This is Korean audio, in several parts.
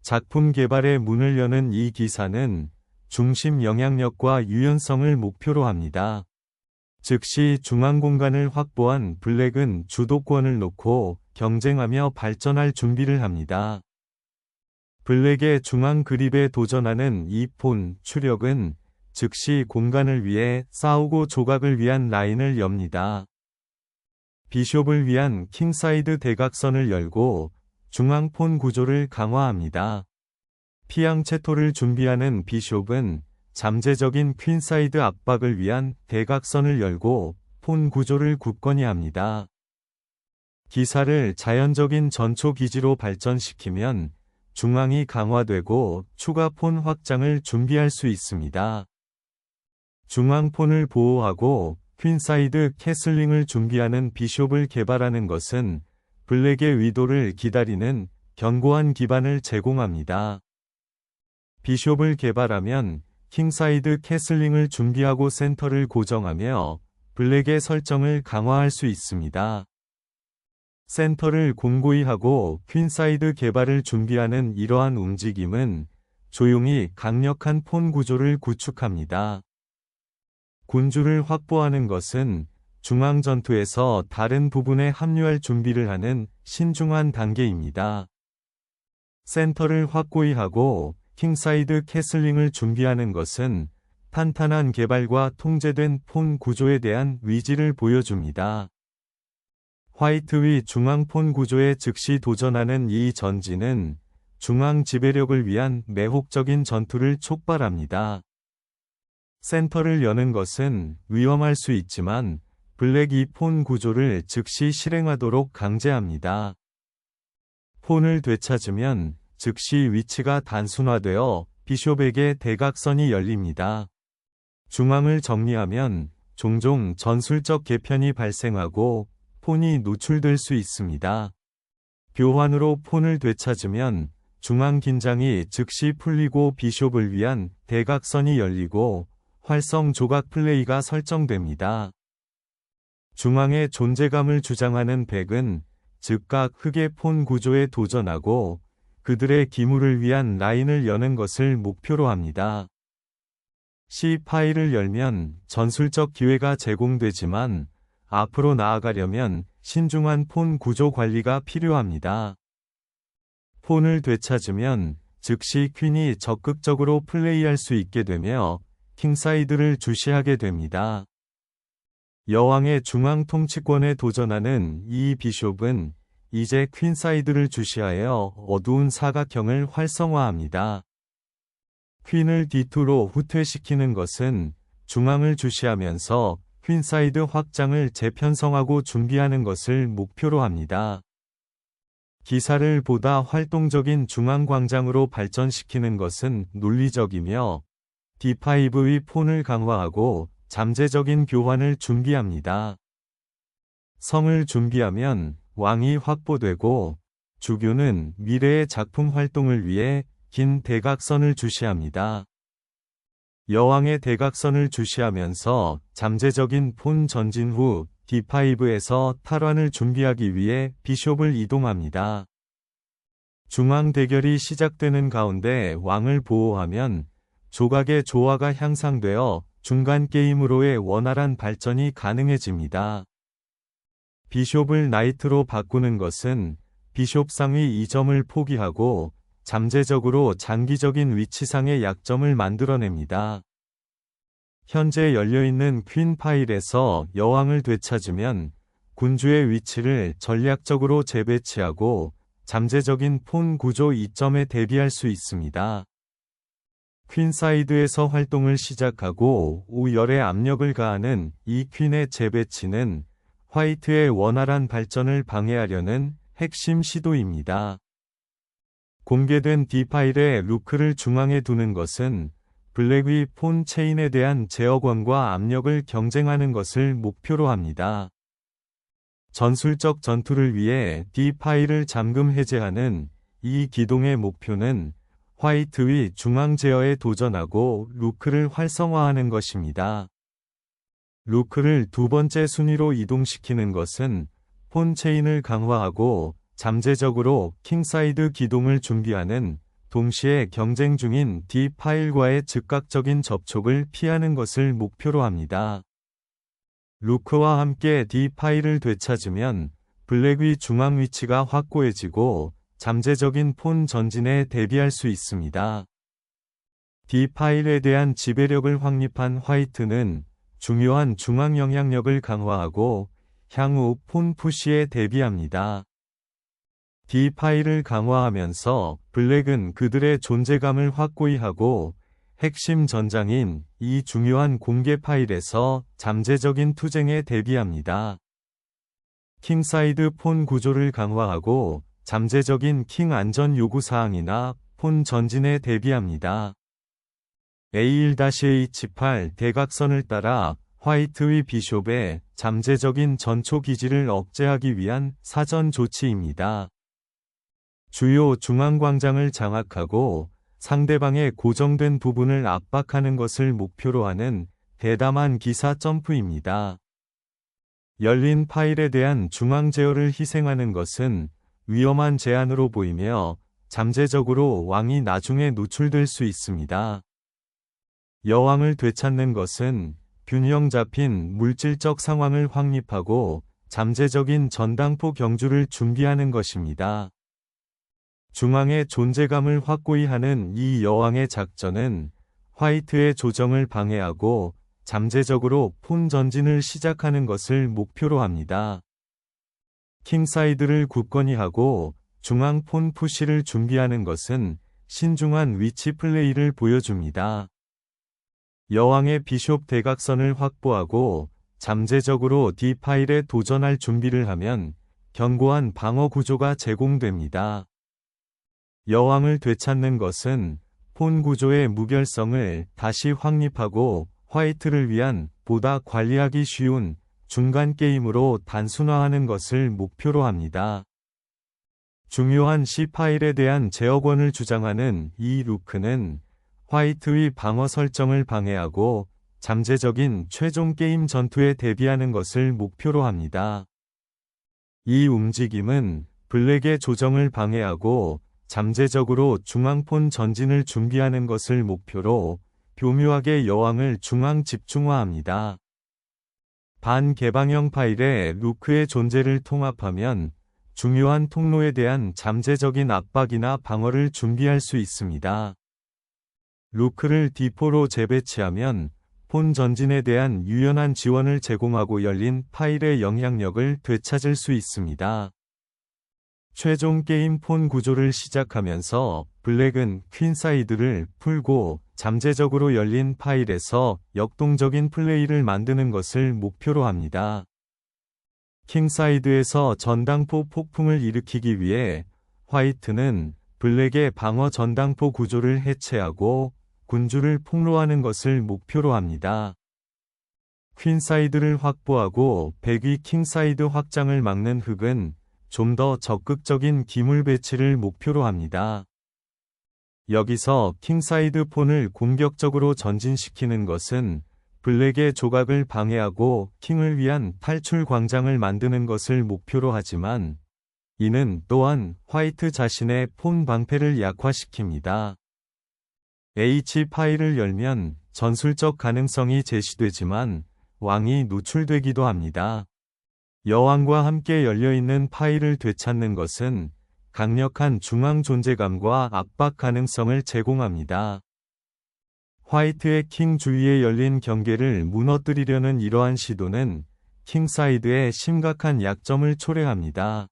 작품 개발의 문을 여는 이 기사는 중심 영향력과 유연성을 목표로 합니다. 즉시 중앙 공간을 확보한 블랙은 주도권을 놓고 경쟁하며 발전할 준비를 합니다. 블랙의 중앙 그립에 도전하는 이 폰 추력은 즉시 공간을 위해 싸우고 조각을 위한 라인을 엽니다. 비숍을 위한 킹사이드 대각선을 열고 중앙 폰 구조를 강화합니다. 피앙체토를 준비하는 비숍은 잠재적인 퀸사이드 압박을 위한 대각선을 열고 폰 구조를 굳건히 합니다. 기사를 자연적인 전초 기지로 발전시키면 중앙이 강화되고 추가 폰 확장을 준비할 수 있습니다. 중앙 폰을 보호하고 퀸사이드 캐슬링을 준비하는 비숍을 개발하는 것은 블랙의 위도를 기다리는 견고한 기반을 제공합니다. 비숍을 개발하면 킹사이드 캐슬링을 준비하고 센터를 고정하며 블랙의 설정을 강화할 수 있습니다. 센터를 공고히 하고 퀸사이드 개발을 준비하는 이러한 움직임은 조용히 강력한 폰 구조를 구축합니다. 군주를 확보하는 것은 중앙 전투에서 다른 부분에 합류할 준비를 하는 신중한 단계입니다. 센터를 확고히 하고 킹사이드 캐슬링을 준비하는 것은 탄탄한 개발과 통제된 폰 구조에 대한 위지를 보여줍니다. 화이트 위 중앙 폰 구조에 즉시 도전하는 이 전진은 중앙 지배력을 위한 매혹적인 전투를 촉발합니다. 센터를 여는 것은 위험할 수 있지만 블랙 이 폰 구조를 즉시 실행하도록 강제합니다. 폰을 되찾으면 즉시 위치가 단순화되어 비숍에게 대각선이 열립니다. 중앙을 정리하면 종종 전술적 개편이 발생하고 폰이 노출될 수 있습니다. 교환으로 폰을 되찾으면 중앙 긴장이 즉시 풀리고 비숍을 위한 대각선이 열리고 활성 조각 플레이가 설정됩니다. 중앙의 존재감을 주장하는 백은 즉각 흑의 폰 구조에 도전하고 그들의 기물을 위한 라인을 여는 것을 목표로 합니다. C 파일을 열면 전술적 기회가 제공되지만 앞으로 나아가려면 신중한 폰 구조 관리가 필요합니다. 폰을 되찾으면 즉시 퀸이 적극적으로 플레이할 수 있게 되며 킹사이드를 주시하게 됩니다. 여왕의 중앙 통치권에 도전하는 이 비숍은 이제 퀸사이드를 주시하여 어두운 사각형을 활성화합니다. 퀸을 D2로 후퇴시키는 것은 중앙을 주시하면서 퀸사이드 확장을 재편성하고 준비하는 것을 목표로 합니다. 기사를 보다 활동적인 중앙 광장으로 발전시키는 것은 논리적이며 D5 위 폰을 강화하고 잠재적인 교환을 준비합니다. 성을 준비하면 왕이 확보되고 주교는 미래의 작품 활동을 위해 긴 대각선을 주시합니다. 여왕의 대각선을 주시하면서 잠재적인 폰 전진 후 D5에서 탈환을 준비하기 위해 비숍을 이동합니다. 중앙 대결이 시작되는 가운데 왕을 보호하면 조각의 조화가 향상되어 중간 게임으로의 원활한 발전이 가능해집니다. 비숍을 나이트로 바꾸는 것은 비숍 상위 이점을 포기하고 잠재적으로 장기적인 위치상의 약점을 만들어냅니다. 현재 열려있는 퀸 파일에서 여왕을 되찾으면 군주의 위치를 전략적으로 재배치하고 잠재적인 폰 구조 이점에 대비할 수 있습니다. 퀸사이드에서 활동을 시작하고 우열에 압력을 가하는 이 퀸의 재배치는 화이트의 원활한 발전을 방해하려는 핵심 시도입니다. 공개된 D파일에 루크를 중앙에 두는 것은 블랙 위 폰 체인에 대한 제어권과 압력을 경쟁하는 것을 목표로 합니다. 전술적 전투를 위해 D파일을 잠금 해제하는 이 기동의 목표는 화이트 위 중앙 제어에 도전하고 루크를 활성화하는 것입니다. 루크를 두 번째 순위로 이동시키는 것은 폰 체인을 강화하고 잠재적으로 킹사이드 기동을 준비하는 동시에 경쟁 중인 D 파일과의 즉각적인 접촉을 피하는 것을 목표로 합니다. 루크와 함께 D 파일을 되찾으면 블랙의 중앙 위치가 확고해지고 잠재적인 폰 전진에 대비할 수 있습니다. D 파일에 대한 지배력을 확립한 화이트는 중요한 중앙 영향력을 강화하고 향후 폰 푸시에 대비합니다. D 파일을 강화하면서 블랙은 그들의 존재감을 확고히 하고 핵심 전장인 이 중요한 공개 파일에서 잠재적인 투쟁에 대비합니다. 킹사이드 폰 구조를 강화하고 잠재적인 킹 안전 요구사항이나 폰 전진에 대비합니다. A1-H8 대각선을 따라 화이트의 비숍의 잠재적인 전초 기지를 억제하기 위한 사전 조치입니다. 주요 중앙광장을 장악하고 상대방의 고정된 부분을 압박하는 것을 목표로 하는 대담한 기사 점프입니다. 열린 파일에 대한 중앙 제어를 희생하는 것은 위험한 제안으로 보이며 잠재적으로 왕이 나중에 노출될 수 있습니다. 여왕을 되찾는 것은 균형 잡힌 물질적 상황을 확립하고 잠재적인 전당포 경주를 준비하는 것입니다. 중앙의 존재감을 확고히 하는 이 여왕의 작전은 화이트의 조정을 방해하고 잠재적으로 폰 전진을 시작하는 것을 목표로 합니다. 킹사이드를 굳건히 하고 중앙 폰 푸시를 준비하는 것은 신중한 위치 플레이를 보여줍니다. 여왕의 비숍 대각선을 확보하고 잠재적으로 D 파일에 도전할 준비를 하면 견고한 방어 구조가 제공됩니다. 여왕을 되찾는 것은 폰 구조의 무결성을 다시 확립하고 화이트를 위한 보다 관리하기 쉬운 중간 게임으로 단순화하는 것을 목표로 합니다. 중요한 C 파일에 대한 제어권을 주장하는 이 루크는 화이트의 방어 설정을 방해하고 잠재적인 최종 게임 전투에 대비하는 것을 목표로 합니다. 이 움직임은 블랙의 조정을 방해하고 잠재적으로 중앙폰 전진을 준비하는 것을 목표로 교묘하게 여왕을 중앙 집중화합니다. 반개방형 파일에 루크의 존재를 통합하면 중요한 통로에 대한 잠재적인 압박이나 방어를 준비할 수 있습니다. 루크를 D4로 재배치하면 폰 전진에 대한 유연한 지원을 제공하고 열린 파일의 영향력을 되찾을 수 있습니다. 최종 게임 폰 구조를 시작하면서 블랙은 퀸사이드를 풀고 잠재적으로 열린 파일에서 역동적인 플레이를 만드는 것을 목표로 합니다. 킹사이드에서 전당포 폭풍을 일으키기 위해 화이트는 블랙의 방어 전당포 구조를 해체하고 군주를 폭로하는 것을 목표로 합니다. 퀸사이드를 확보하고 백위 킹사이드 확장을 막는 흑은 좀 더 적극적인 기물 배치를 목표로 합니다. 여기서 킹사이드 폰을 공격적으로 전진시키는 것은 블랙의 조각을 방해하고 킹을 위한 탈출 광장을 만드는 것을 목표로 하지만 이는 또한 화이트 자신의 폰 방패를 약화시킵니다. H 파일을 열면 전술적 가능성이 제시되지만 왕이 노출되기도 합니다. 여왕과 함께 열려있는 파일을 되찾는 것은 강력한 중앙 존재감과 압박 가능성을 제공합니다. 화이트의 킹 주위에 열린 경계를 무너뜨리려는 이러한 시도는 킹사이드의 심각한 약점을 초래합니다.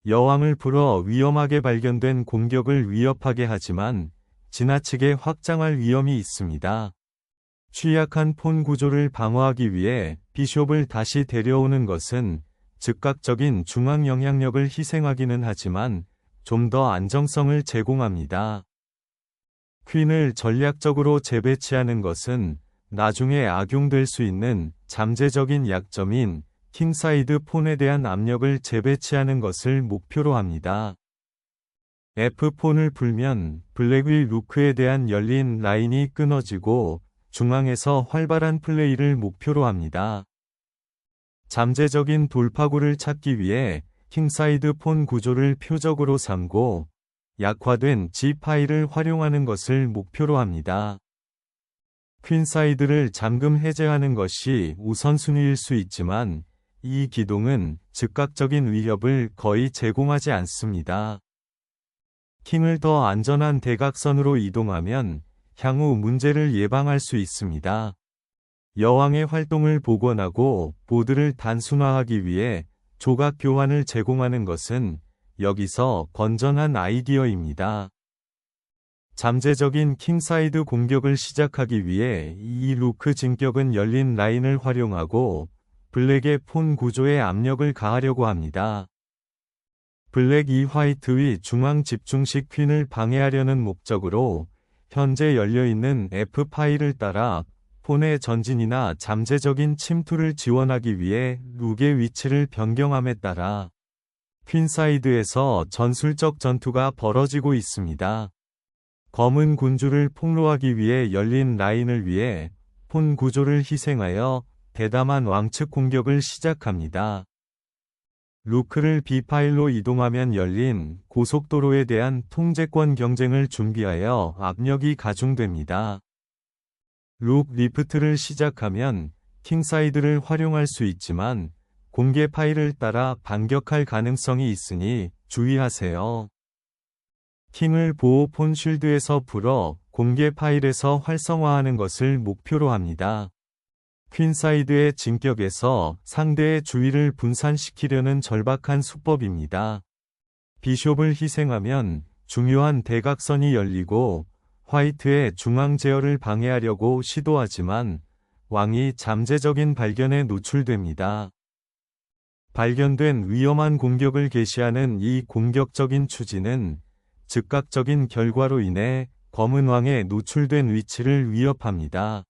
여왕을 풀어 위험하게 발견된 공격을 위협하게 하지만 지나치게 확장할 위험이 있습니다. 취약한 폰 구조를 방어하기 위해 비숍을 다시 데려오는 것은 즉각적인 중앙 영향력을 희생하기는 하지만 좀 더 안정성을 제공합니다. 퀸을 전략적으로 재배치하는 것은 나중에 악용될 수 있는 잠재적인 약점인 킹사이드 폰에 대한 압력을 재배치하는 것을 목표로 합니다. F폰을 풀면 블랙의 루크에 대한 열린 라인이 끊어지고 중앙에서 활발한 플레이를 목표로 합니다. 잠재적인 돌파구를 찾기 위해 킹사이드 폰 구조를 표적으로 삼고 약화된 G 파일을 활용하는 것을 목표로 합니다. 퀸사이드를 잠금 해제하는 것이 우선순위일 수 있지만 이 기동은 즉각적인 위협을 거의 제공하지 않습니다. 킹을 더 안전한 대각선으로 이동하면 향후 문제를 예방할 수 있습니다. 여왕의 활동을 복원하고 보드를 단순화하기 위해 조각 교환을 제공하는 것은 여기서 건전한 아이디어입니다. 잠재적인 킹사이드 공격을 시작하기 위해 이 루크 진격은 열린 라인을 활용하고 블랙의 폰 구조에 압력을 가하려고 합니다. 블랙이 화이트의 중앙 집중식 퀸을 방해하려는 목적으로 현재 열려있는 F 파일을 따라 폰의 전진이나 잠재적인 침투를 지원하기 위해 룩의 위치를 변경함에 따라 퀸사이드에서 전술적 전투가 벌어지고 있습니다. 검은 군주를 폭로하기 위해 열린 라인을 위해 폰 구조를 희생하여 대담한 왕측 공격을 시작합니다. 루크를 B파일로 이동하면 열린 고속도로에 대한 통제권 경쟁을 준비하여 압력이 가중됩니다. 룩 리프트를 시작하면 킹사이드를 활용할 수 있지만 공개 파일을 따라 반격할 가능성이 있으니 주의하세요. 킹을 보호 폰 쉴드에서 풀어 공개 파일에서 활성화하는 것을 목표로 합니다. 퀸사이드의 진격에서 상대의 주의를 분산시키려는 절박한 수법입니다. 비숍을 희생하면 중요한 대각선이 열리고 화이트의 중앙 제어를 방해하려고 시도하지만 왕이 잠재적인 발견에 노출됩니다. 발견된 위험한 공격을 개시하는 이 공격적인 추진은 즉각적인 결과로 인해 검은 왕에 노출된 위치를 위협합니다.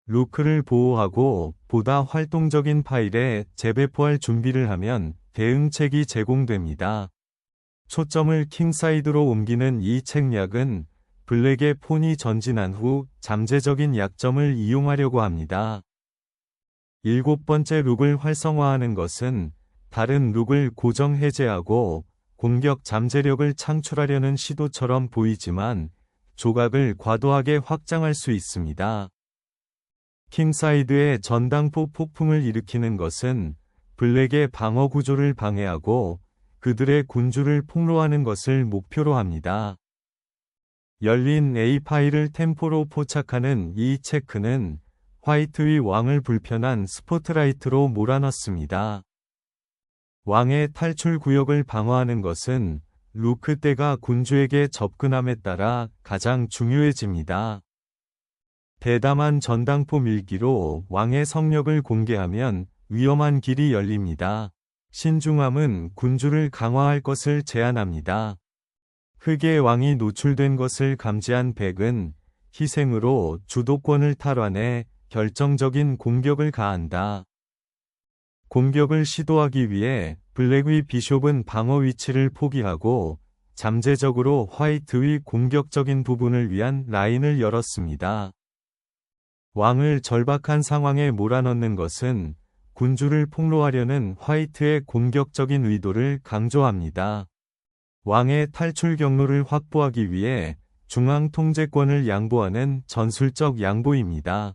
루크를 보호하고 보다 활동적인 파일에 재배포할 준비를 하면 대응책이 제공됩니다. 초점을 킹사이드로 옮기는 이 책략은 블랙의 폰이 전진한 후 잠재적인 약점을 이용하려고 합니다. 7번째 룩을 활성화하는 것은 다른 룩을 고정 해제하고 공격 잠재력을 창출하려는 시도처럼 보이지만 조각을 과도하게 확장할 수 있습니다. 킹사이드의 전당포 폭풍을 일으키는 것은 블랙의 방어 구조를 방해하고 그들의 군주를 폭로하는 것을 목표로 합니다. 열린 A 파일을 템포로 포착하는 이 체크는 화이트의 왕을 불편한 스포트라이트로 몰아넣습니다. 왕의 탈출 구역을 방어하는 것은 루크 때가 군주에게 접근함에 따라 가장 중요해집니다. 대담한 전당포 밀기로 왕의 성력을 공개하면 위험한 길이 열립니다. 신중함은 군주를 강화할 것을 제안합니다. 흑의 왕이 노출된 것을 감지한 백은 희생으로 주도권을 탈환해 결정적인 공격을 가한다. 공격을 시도하기 위해 블랙의 비숍은 방어 위치를 포기하고 잠재적으로 화이트의 공격적인 부분을 위한 라인을 열었습니다. 왕을 절박한 상황에 몰아넣는 것은 군주를 폭로하려는 화이트의 공격적인 의도를 강조합니다. 왕의 탈출 경로를 확보하기 위해 중앙 통제권을 양보하는 전술적 양보입니다.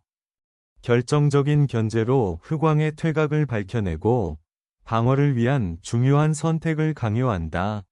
결정적인 견제로 흑왕의 퇴각을 밝혀내고 방어를 위한 중요한 선택을 강요한다.